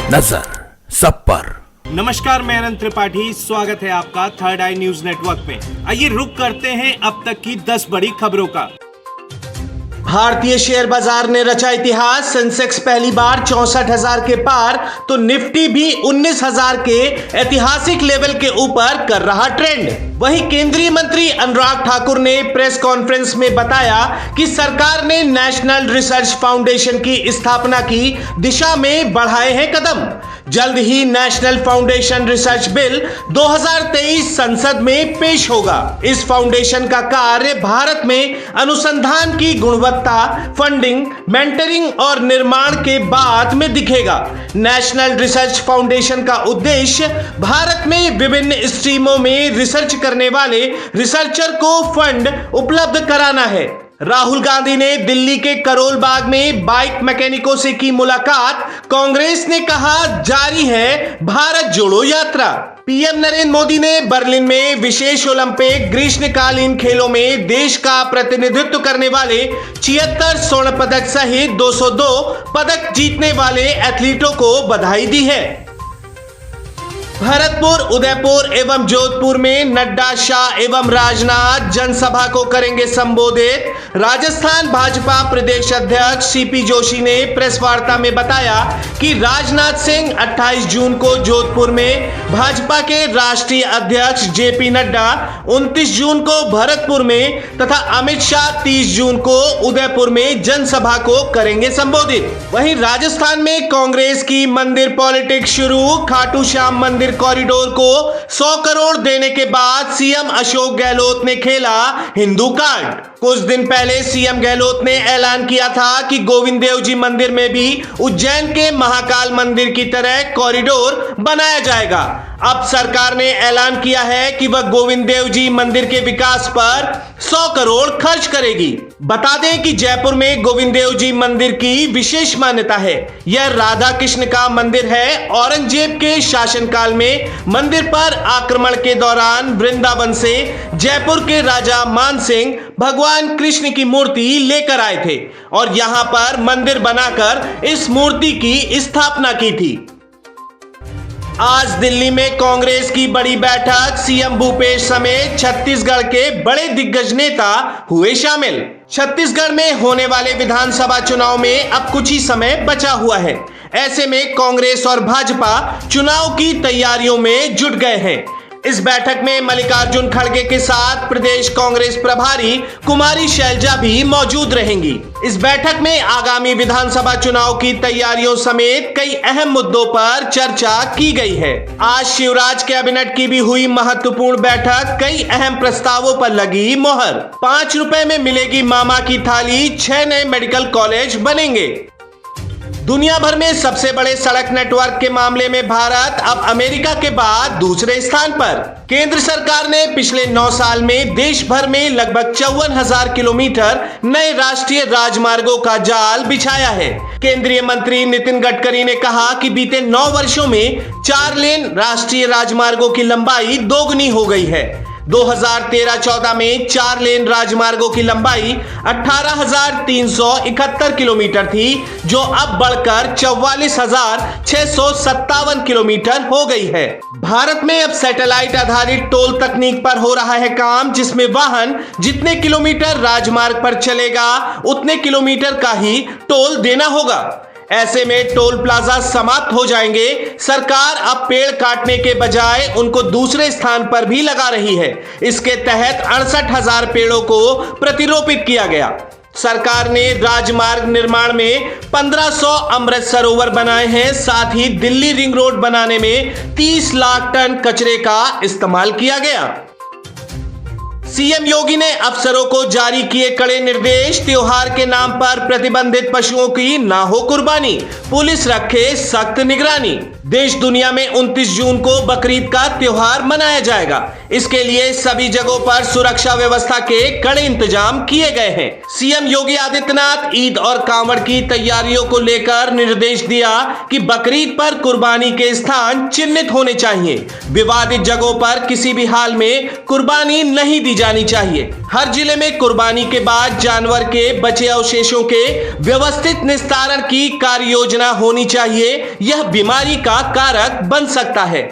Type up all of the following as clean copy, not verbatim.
नजर सब पर। नमस्कार, मैं अनंत त्रिपाठी, स्वागत है आपका थर्ड आई न्यूज नेटवर्क में। आइए रुक करते हैं अब तक की 10 बड़ी खबरों का। भारतीय शेयर बाजार ने रचा इतिहास। सेंसेक्स पहली बार 64,000 के पार तो निफ्टी भी 19,000 के ऐतिहासिक लेवल के ऊपर कर रहा ट्रेंड। वहीं केंद्रीय मंत्री अनुराग ठाकुर ने प्रेस कॉन्फ्रेंस में बताया कि सरकार ने नेशनल रिसर्च फाउंडेशन की स्थापना की दिशा में बढ़ाए हैं कदम। जल्द ही नेशनल फाउंडेशन रिसर्च बिल 2023 संसद में पेश होगा। इस फाउंडेशन का कार्य भारत में अनुसंधान की गुणवत्ता, फंडिंग, मेंटरिंग और निर्माण के बाद में दिखेगा। नेशनल रिसर्च फाउंडेशन का उद्देश्य भारत में विभिन्न स्ट्रीमों में रिसर्च करने वाले रिसर्चर को फंड उपलब्ध कराना है। राहुल गांधी ने दिल्ली के करोल बाग में बाइक मैकेनिकों से की मुलाकात। कांग्रेस ने कहा जारी है भारत जोड़ो यात्रा। पीएम नरेंद्र मोदी ने बर्लिन में विशेष ओलंपिक ग्रीष्मकालीन खेलों में देश का प्रतिनिधित्व करने वाले 76 स्वर्ण पदक सहित 202 पदक जीतने वाले एथलीटों को बधाई दी है। भरतपुर, उदयपुर एवं जोधपुर में नड्डा, शाह एवं राजनाथ जनसभा को करेंगे संबोधित। राजस्थान भाजपा प्रदेश अध्यक्ष सीपी जोशी ने प्रेस वार्ता में बताया कि राजनाथ सिंह 28 जून को जोधपुर में, भाजपा के राष्ट्रीय अध्यक्ष जेपी नड्डा 29 जून को भरतपुर में तथा अमित शाह 30 जून को उदयपुर में जनसभा को करेंगे संबोधित। वहीं राजस्थान में कांग्रेस की मंदिर पॉलिटिक्स शुरू। खाटू श्याम मंदिर कॉरिडोर को 100 करोड़ देने के बाद सीएम अशोक गहलोत ने खेला हिंदू कार्ड। कुछ दिन पहले सीएम गहलोत ने ऐलान किया था कि गोविंद देव जी मंदिर में भी उज्जैन के महाकाल मंदिर की तरह कॉरिडोर बनाया जाएगा। अब सरकार ने ऐलान किया है कि वह गोविंद देव जी मंदिर के विकास पर 100 करोड़ खर्च करेगी। बता दें कि जयपुर में गोविंद देव जी मंदिर की विशेष मान्यता है। यह राधा कृष्ण का मंदिर है। औरंगजेब के शासनकाल में मंदिर पर आक्रमण के दौरान वृंदावन से जयपुर के राजा मान सिंह भगवान कृष्ण की मूर्ति लेकर आए थे और यहां पर मंदिर बनाकर इस मूर्ति की स्थापना की थी। आज दिल्ली में कांग्रेस की बड़ी बैठक। सीएम भूपेश समेत छत्तीसगढ़ के बड़े दिग्गज नेता हुए शामिल। छत्तीसगढ़ में होने वाले विधानसभा चुनाव में अब कुछ ही समय बचा हुआ है। ऐसे में कांग्रेस और भाजपा चुनाव की तैयारियों में जुट गए हैं। इस बैठक में मल्लिकार्जुन खड़गे के साथ प्रदेश कांग्रेस प्रभारी कुमारी शैलजा भी मौजूद रहेंगी। इस बैठक में आगामी विधानसभा चुनाव की तैयारियों समेत कई अहम मुद्दों पर चर्चा की गई है। आज शिवराज कैबिनेट की भी हुई महत्वपूर्ण बैठक। कई अहम प्रस्तावों पर लगी मोहर। 5 रुपए में मिलेगी मामा की थाली। 6 नए मेडिकल कॉलेज बनेंगे। दुनिया भर में सबसे बड़े सड़क नेटवर्क के मामले में भारत अब अमेरिका के बाद दूसरे स्थान पर। केंद्र सरकार ने पिछले 9 साल में देश भर में लगभग 54,000 किलोमीटर नए राष्ट्रीय राजमार्गों का जाल बिछाया है। केंद्रीय मंत्री नितिन गडकरी ने कहा कि बीते 9 वर्षों में 4 लेन राष्ट्रीय राजमार्गों की लंबाई दोगुनी हो गई है। 2013-14 में 4 लेन राजमार्गों की लंबाई 18,371 किलोमीटर थी, जो अब बढ़कर 44,657 किलोमीटर हो गई है। भारत में अब सैटेलाइट आधारित टोल तकनीक पर हो रहा है काम, जिसमें वाहन जितने किलोमीटर राजमार्ग पर चलेगा उतने किलोमीटर का ही टोल देना होगा। ऐसे में टोल प्लाजा समाप्त हो जाएंगे। सरकार अब पेड़ काटने के बजाय उनको दूसरे स्थान पर भी लगा रही है। इसके तहत 68,000 पेड़ों को प्रतिरोपित किया गया। सरकार ने राजमार्ग निर्माण में 1500 अमृत सरोवर बनाए हैं। साथ ही दिल्ली रिंग रोड बनाने में 30 लाख टन कचरे का इस्तेमाल किया गया। सीएम योगी ने अफसरों को जारी किए कड़े निर्देश। त्योहार के नाम पर प्रतिबंधित पशुओं की ना हो कुर्बानी। पुलिस रखे सख्त निगरानी। देश दुनिया में 29 जून को बकरीद का त्योहार मनाया जाएगा। इसके लिए सभी जगहों पर सुरक्षा व्यवस्था के कड़े इंतजाम किए गए हैं। सीएम योगी आदित्यनाथ ईद और कांवड़ की तैयारियों को लेकर निर्देश दिया कि बकरीद पर कुर्बानी के स्थान चिन्हित होने चाहिए। विवादित जगहों पर किसी भी हाल में कुर्बानी नहीं दी जानी चाहिए। हर जिले में कुर्बानी के बाद जानवर के बचे अवशेषों के व्यवस्थित निस्तारण की कार्य योजना होनी चाहिए। यह बीमारी का कारक बन सकता है।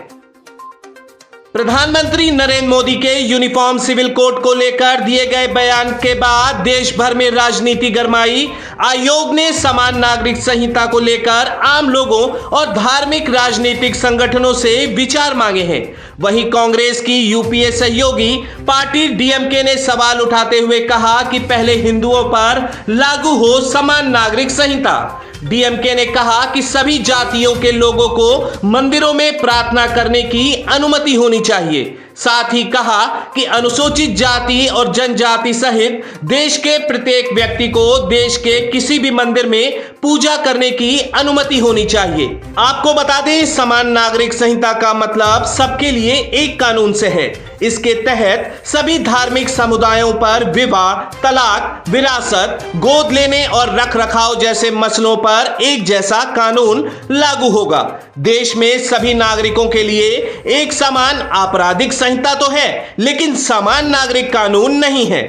प्रधानमंत्री नरेंद्र मोदी के यूनिफॉर्म सिविल कोड को लेकर दिए गए बयान के बाद देश भर में राजनीति गरमाई। आयोग ने समान नागरिक संहिता को लेकर आम लोगों और धार्मिक राजनीतिक संगठनों से विचार मांगे हैं। वहीं कांग्रेस की यूपीए सहयोगी पार्टी डीएमके ने सवाल उठाते हुए कहा कि पहले हिंदुओं पर लागू हो समान नागरिक संहिता। डीएमके ने कहा कि सभी जातियों के लोगों को मंदिरों में प्रार्थना करने की अनुमति होनी चाहिए। साथ ही कहा कि अनुसूचित जाति और जनजाति सहित देश के प्रत्येक व्यक्ति को देश के किसी भी मंदिर में पूजा करने की अनुमति होनी चाहिए। आपको बता दें, समान नागरिक संहिता का मतलब सबके लिए एक कानून से है। इसके तहत सभी धार्मिक समुदायों पर विवाह, तलाक, विरासत, गोद लेने और रखरखाव जैसे मसलों पर एक जैसा कानून लागू होगा। देश में सभी नागरिकों के लिए एक समान आपराधिक संहिता तो है, लेकिन समान नागरिक कानून नहीं है।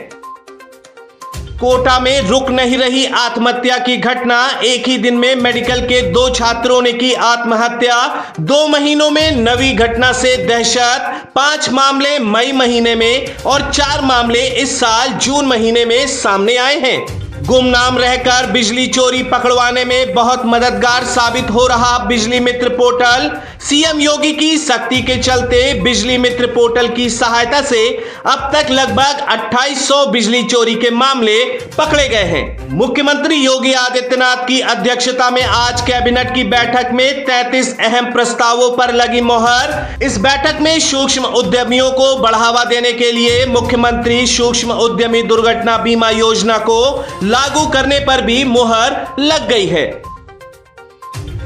कोटा में रुक नहीं रही आत्महत्या की घटना। एक ही दिन में मेडिकल के 2 छात्रों ने की आत्महत्या। 2 महीनों में नवी घटना से दहशत। 5 मामले मई महीने में और 4 मामले इस साल जून महीने में सामने आए हैं। गुमनाम रहकर बिजली चोरी पकड़वाने में बहुत मददगार साबित हो रहा बिजली मित्र पोर्टल। सीएम योगी की सख्ती के चलते बिजली मित्र पोर्टल की सहायता से अब तक लगभग 2800 बिजली चोरी के मामले पकड़े गए हैं। मुख्यमंत्री योगी आदित्यनाथ की अध्यक्षता में आज कैबिनेट की बैठक में 33 अहम प्रस्तावों पर लगी मोहर। इस बैठक में सूक्ष्म उद्यमियों को बढ़ावा देने के लिए मुख्यमंत्री सूक्ष्म उद्यमी दुर्घटना बीमा योजना को लागू करने पर भी मुहर लग गई है।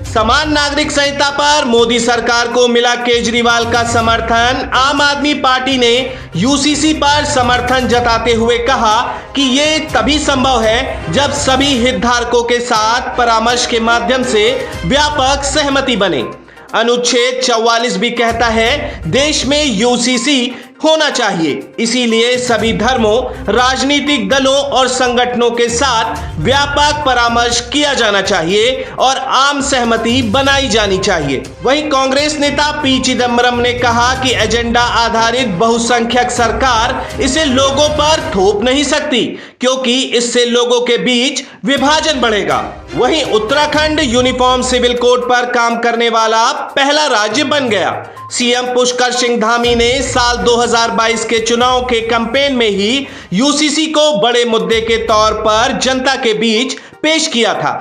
समान नागरिक संहिता पर मोदी सरकार को मिला केजरीवाल का समर्थन। आम आदमी पार्टी ने यूसीसी पर समर्थन जताते हुए कहा कि ये तभी संभव है जब सभी हितधारकों के साथ परामर्श के माध्यम से व्यापक सहमति बने। अनुच्छेद 44 भी कहता है देश में यूसीसी होना चाहिए। इसीलिए सभी धर्मों, राजनीतिक दलों और संगठनों के साथ व्यापक परामर्श किया जाना चाहिए और आम सहमति बनाई जानी चाहिए। वहीं कांग्रेस नेता पी चिदम्बरम ने कहा कि एजेंडा आधारित बहुसंख्यक सरकार इसे लोगों पर थोप नहीं सकती, क्योंकि इससे लोगों के बीच विभाजन बढ़ेगा। वहीं उत्तराखंड यूनिफॉर्म सिविल कोड पर काम करने वाला पहला राज्य बन गया। सीएम पुष्कर सिंह धामी ने साल 2022 के चुनाव के कैंपेन में ही यूसीसी को बड़े मुद्दे के तौर पर जनता के बीच पेश किया था।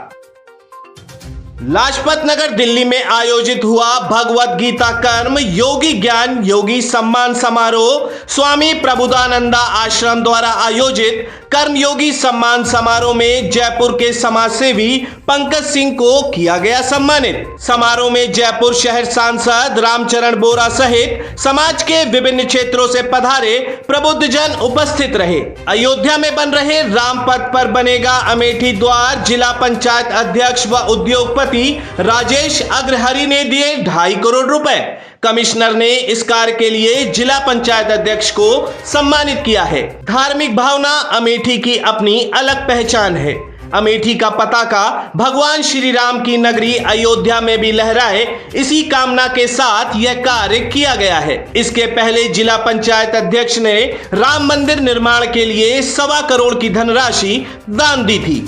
लाजपत नगर दिल्ली में आयोजित हुआ भगवत गीता कर्म योगी ज्ञान योगी सम्मान समारोह। स्वामी प्रबुद्धानंदा आश्रम द्वारा आयोजित कर्मयोगी सम्मान समारोह में जयपुर के समाजसेवी पंकज सिंह को किया गया सम्मानित। समारोह में जयपुर शहर सांसद रामचरण बोरा सहित समाज के विभिन्न क्षेत्रों से पधारे प्रबुद्धजन उपस्थित रहे। अयोध्या में बन रहे राम पथ पर बनेगा अमेठी द्वार। जिला पंचायत अध्यक्ष व उद्योगपति राजेश अग्रहरि ने दिए 2.5 करोड़ रुपए। कमिश्नर ने इस कार्य के लिए जिला पंचायत अध्यक्ष को सम्मानित किया है। धार्मिक भावना अमेठी की अपनी अलग पहचान है। अमेठी का पताका भगवान श्री राम की नगरी अयोध्या में भी लहराए, इसी कामना के साथ यह कार्य किया गया है। इसके पहले जिला पंचायत अध्यक्ष ने राम मंदिर निर्माण के लिए 1.25 करोड़ की धनराशि दान दी थी।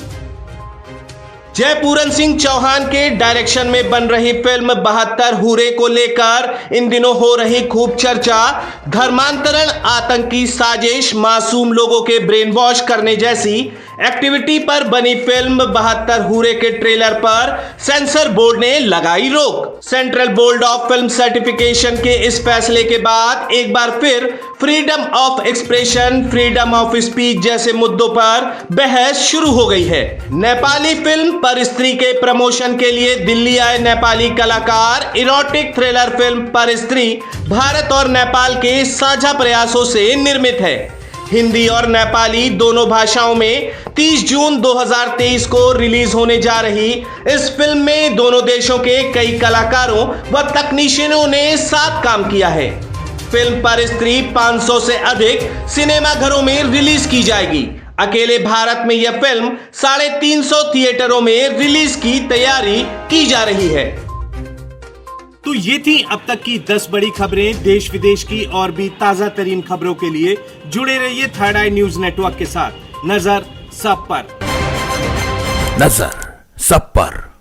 जय पूरन सिंह चौहान के डायरेक्शन में बन रही फिल्म 72 हूरे को लेकर इन दिनों हो रही खूब चर्चा। धर्मांतरण, आतंकी साजिश, मासूम लोगों के ब्रेन वॉश करने जैसी एक्टिविटी पर बनी फिल्म 72 हूरे के ट्रेलर पर सेंसर बोर्ड ने लगाई रोक। Central board of film certification के इस फैसले के बाद एक बार फिर freedom of expression, freedom of speech जैसे मुद्दों पर बहस शुरू हो गई है। नेपाली फिल्म पर स्त्री के प्रमोशन के लिए दिल्ली आए नेपाली कलाकार। इरोटिक थ्रिलर फिल्म पर स्त्री भारत और नेपाल के साझा प्रयासों से निर्मित है। हिंदी और नेपाली दोनों भाषाओं में 30 जून 2023 को रिलीज होने जा रही इस फिल्म में दोनों देशों के कई कलाकारों व तकनीशियनों ने साथ काम किया है। फिल्म पर स्त्री 500 से अधिक सिनेमा घरों में रिलीज की जाएगी। अकेले भारत में यह फिल्म 350 थिएटरों में रिलीज की तैयारी की जा रही है। तो ये थी अब तक की 10 बड़ी खबरें देश विदेश की। और भी ताजा तरीन खबरों के लिए जुड़े रहिए थर्ड आई न्यूज नेटवर्क के साथ। नजर सब पर। नजर सब पर।